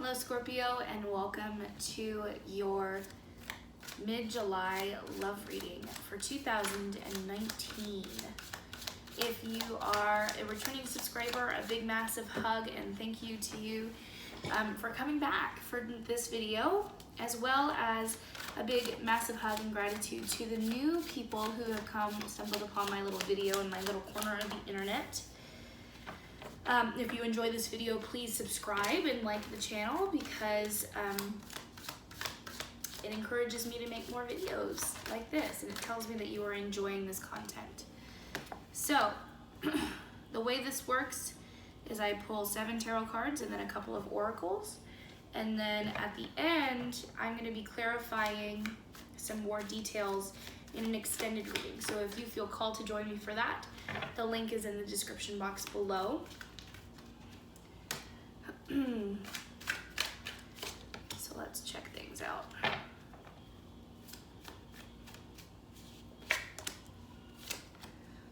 Hello Scorpio, and welcome to your mid-July love reading for 2019. If you are a returning subscriber, a big massive hug and thank you to you for coming back for this video, as well as a big massive hug and gratitude to the new people who have stumbled upon my little video in my little corner of the internet. If you enjoy this video, please subscribe and like the channel because it encourages me to make more videos like this, and it tells me that you are enjoying this content. So, the way this works is I pull 7 tarot cards and then a couple of oracles, and then at the end, I'm going to be clarifying some more details in an extended reading. So if you feel called to join me for that, the link is in the description box below. So let's check things out.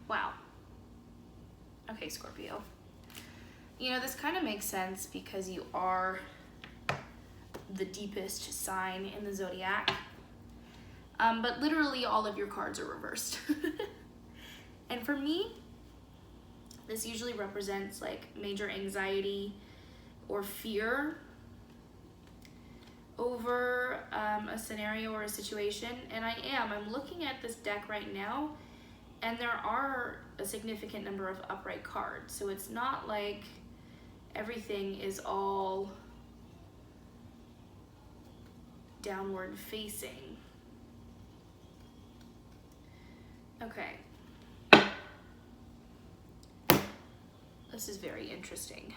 Wow. Okay, Scorpio. You know, this kind of makes sense because you are the deepest sign in the zodiac. But literally all of your cards are reversed. And for me, this usually represents like major anxiety or fear over a scenario or a situation. And I'm looking at this deck right now, and there are a significant number of upright cards. So it's not like everything is all downward facing. Okay. This is very interesting.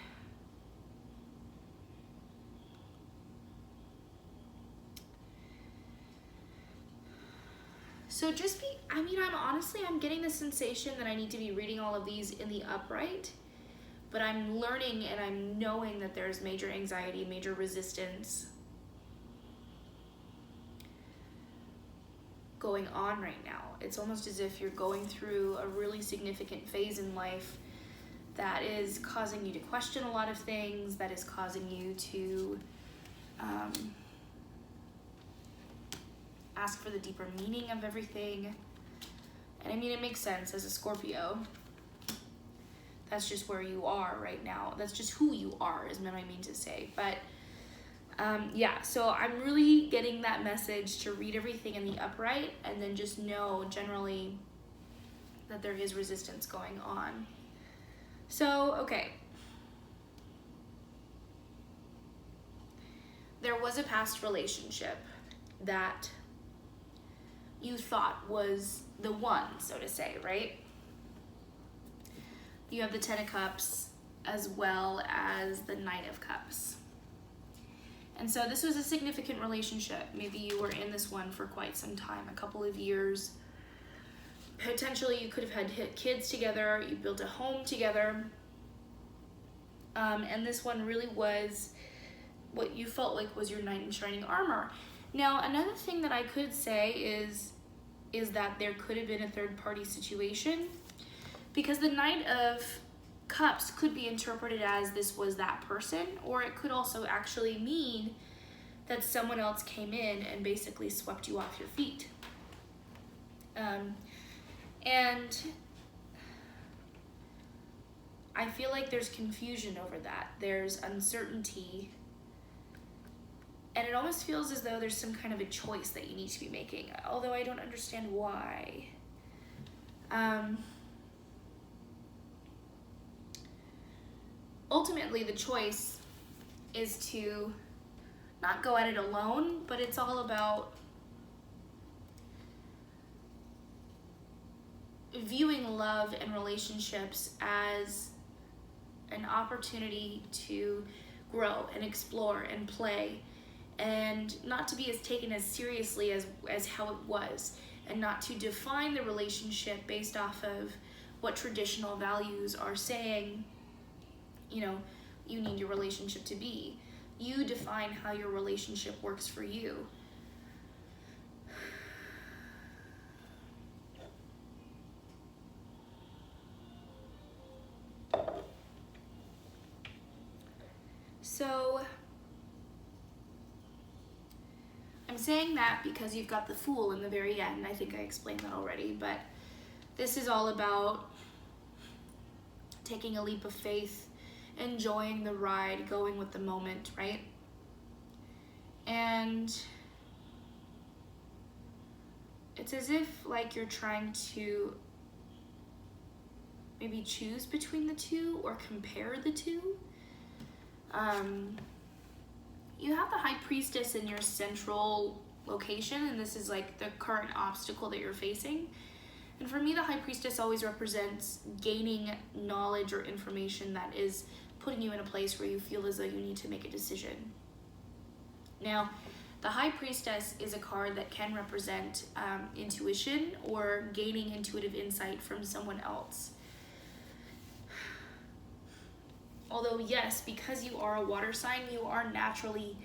So I'm getting the sensation that I need to be reading all of these in the upright, but I'm learning and I'm knowing that there's major anxiety, major resistance going on right now. It's almost as if you're going through a really significant phase in life that is causing you to question a lot of things, that is causing you to ask for the deeper meaning of everything. And I mean, it makes sense as a Scorpio. That's just where you are right now. That's just who you are, is what I mean to say. But yeah, so I'm really getting that message to read everything in the upright and then just know generally that there is resistance going on. So, okay. There was a past relationship that you thought was the one, so to say, right? You have the 10 of Cups as well as the Knight of Cups. And so this was a significant relationship. Maybe you were in this one for quite some time, a couple of years. Potentially you could have had kids together, you built a home together. And this one really was what you felt like was your knight in shining armor. Now, another thing that I could say is that there could have been a third-party situation, because the Knight of Cups could be interpreted as this was that person, or it could also actually mean that someone else came in and basically swept you off your feet. And I feel like there's confusion over that. There's uncertainty. And it almost feels as though there's some kind of a choice that you need to be making, although I don't understand why. Ultimately, the choice is to not go at it alone, but it's all about viewing love and relationships as an opportunity to grow and explore and play, and not to be taken as seriously as how it was, and not to define the relationship based off of what traditional values are saying, you know, you need your relationship to be. You define how your relationship works for you. So I'm saying that because you've got the Fool in the very end. I think I explained that already, but this is all about taking a leap of faith, enjoying the ride, going with the moment, right? And it's as if like you're trying to maybe choose between the two or compare the two. You have the High Priestess in your central location, and this is like the current obstacle that you're facing. And for me, the High Priestess always represents gaining knowledge or information that is putting you in a place where you feel as though you need to make a decision. Now, the High Priestess is a card that can represent intuition or gaining intuitive insight from someone else. Although yes, because you are a water sign, you are naturally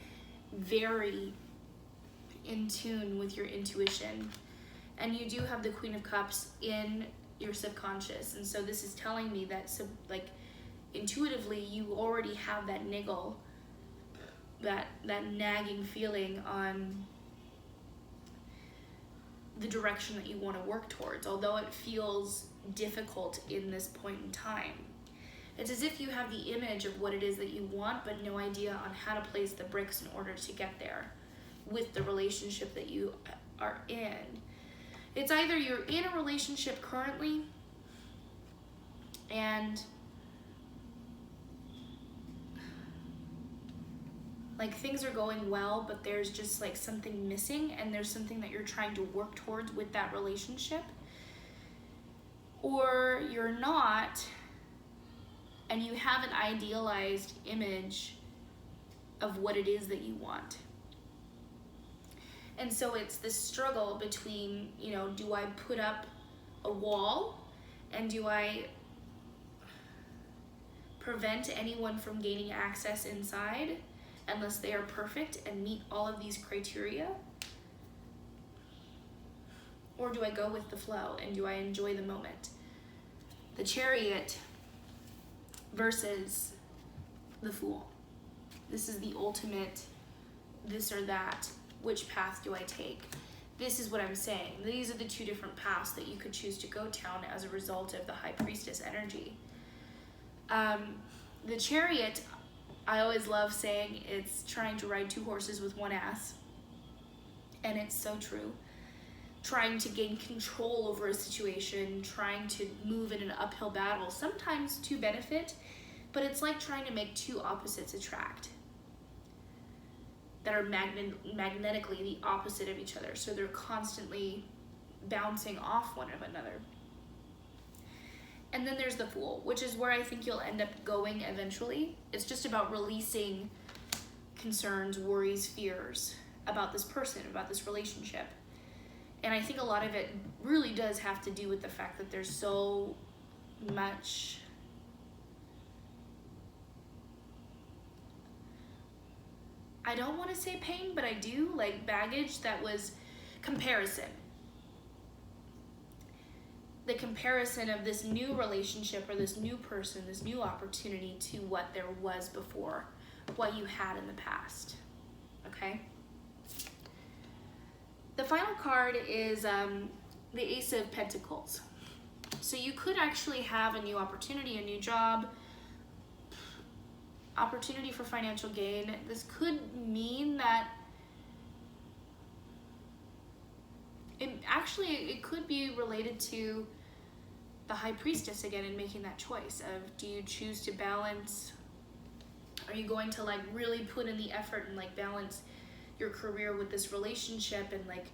very in tune with your intuition. And you do have the Queen of Cups in your subconscious. And so this is telling me that like intuitively you already have that niggle, that nagging feeling on the direction that you want to work towards, although it feels difficult in this point in time. It's as if you have the image of what it is that you want, but no idea on how to place the bricks in order to get there with the relationship that you are in. It's either you're in a relationship currently and like things are going well, but there's just like something missing, and there's something that you're trying to work towards with that relationship. Or you're not, and you have an idealized image of what it is that you want. And so it's this struggle between, you know, do I put up a wall and do I prevent anyone from gaining access inside unless they are perfect and meet all of these criteria? Or do I go with the flow and do I enjoy the moment? The Chariot versus the Fool. This is the ultimate this or that. Which path do I take? This is what I'm saying. These are the two different paths that you could choose to go down as a result of the High Priestess energy. The Chariot, I always love saying it's trying to ride two horses with one ass. And it's so true. Trying to gain control over a situation, trying to move in an uphill battle, sometimes to benefit, but it's like trying to make two opposites attract that are magnetically the opposite of each other. So they're constantly bouncing off one another. And then there's the Fool, which is where I think you'll end up going eventually. It's just about releasing concerns, worries, fears about this person, about this relationship. And I think a lot of it really does have to do with the fact that there's so much I don't want to say pain, but I do, like baggage that was comparison. The comparison of this new relationship or this new person, this new opportunity to what there was before, what you had in the past, okay? The final card is the Ace of Pentacles. So you could actually have a new opportunity, a new job, opportunity for financial gain. This could mean that it could be related to the High Priestess again and making that choice of, do you choose to balance, are you going to like really put in the effort and like balance your career with this relationship and like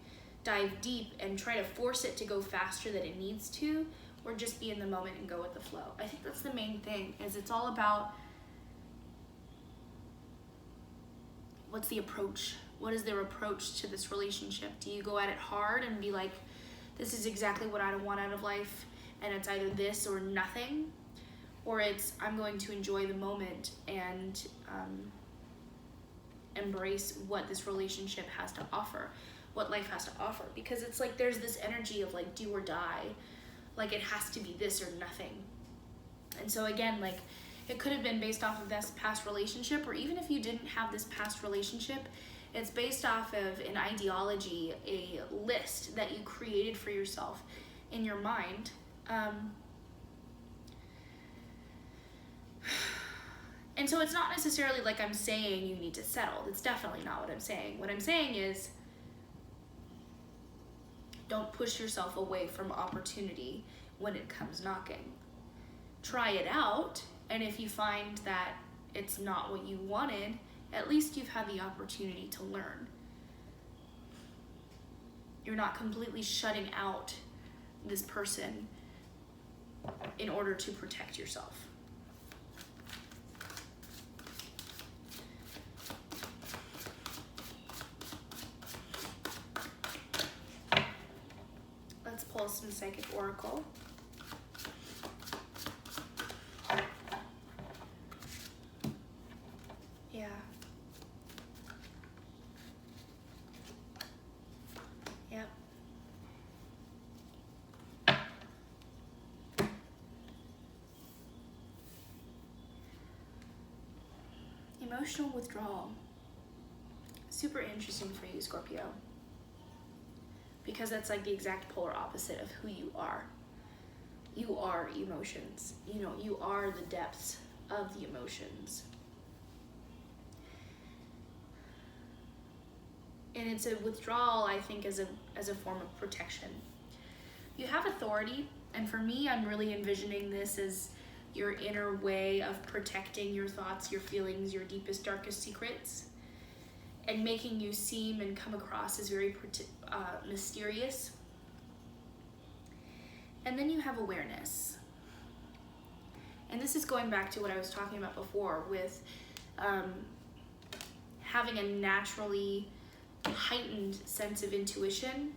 dive deep and try to force it to go faster than it needs to, or just be in the moment and go with the flow? I think that's the main thing, is it's all about what's the approach? What is their approach to this relationship? Do you go at it hard and be like, this is exactly what I want out of life, and it's either this or nothing? Or it's, I'm going to enjoy the moment and embrace what this relationship has to offer, what life has to offer. Because it's like there's this energy of like do or die, like it has to be this or nothing. And so again, like it could have been based off of this past relationship, or even if you didn't have this past relationship, It's based off of an ideology, a list that you created for yourself in your mind. And so it's not necessarily like I'm saying you need to settle. That's definitely not what I'm saying. What I'm saying is, don't push yourself away from opportunity when it comes knocking. Try it out, and if you find that it's not what you wanted, at least you've had the opportunity to learn. You're not completely shutting out this person in order to protect yourself. Let's pull some Psychic Oracle. Yeah. Yep. Emotional withdrawal. Super interesting for you, Scorpio. Because that's like the exact polar opposite of who you are. You are emotions. You know, you are the depths of the emotions. And it's a withdrawal, I think, as a form of protection. You have authority, and for me, I'm really envisioning this as your inner way of protecting your thoughts, your feelings, your deepest, darkest secrets, and making you seem and come across as very mysterious. And then you have awareness. And this is going back to what I was talking about before with having a naturally heightened sense of intuition,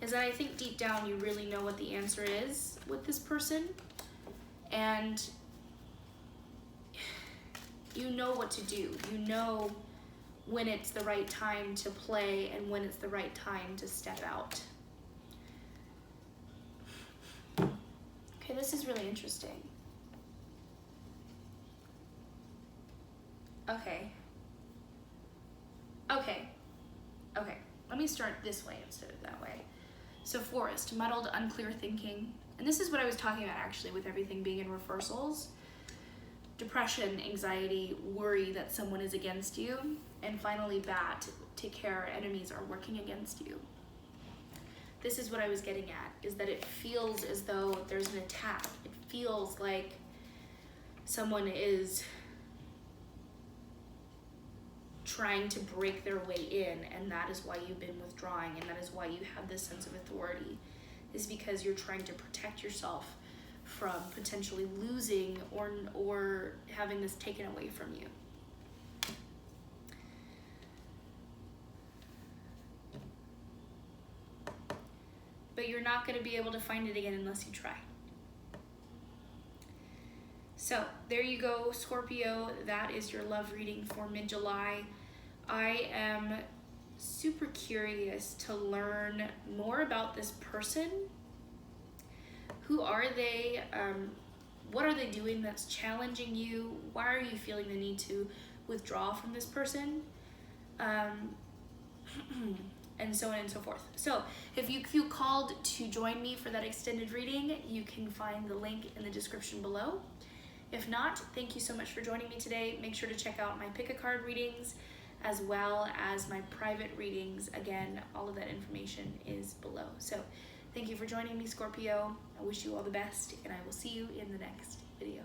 is that I think deep down you really know what the answer is with this person, and you know what to do. You know when it's the right time to play and when it's the right time to step out. Okay, this is really interesting. Okay. Let me start this way instead of that way. So forest, muddled, unclear thinking. And this is what I was talking about actually with everything being in reversals. Depression, anxiety, worry that someone is against you. And finally, bat, take care, enemies are working against you. This is what I was getting at, is that it feels as though there's an attack. It feels like someone is trying to break their way in, and that is why you've been withdrawing, and that is why you have this sense of authority, is because you're trying to protect yourself from potentially losing or having this taken away from you. But you're not going to be able to find it again unless you try. So there you go, Scorpio. That is your love reading for mid-July. I am super curious to learn more about this person. Who are they? What are they doing that's challenging you? Why are you feeling the need to withdraw from this person? And so on and so forth. So if you feel called to join me for that extended reading, you can find the link in the description below. If not, thank you so much for joining me today. Make sure to check out my pick a card readings as well as my private readings. Again, all of that information is below. So thank you for joining me, Scorpio. I wish you all the best, and I will see you in the next video.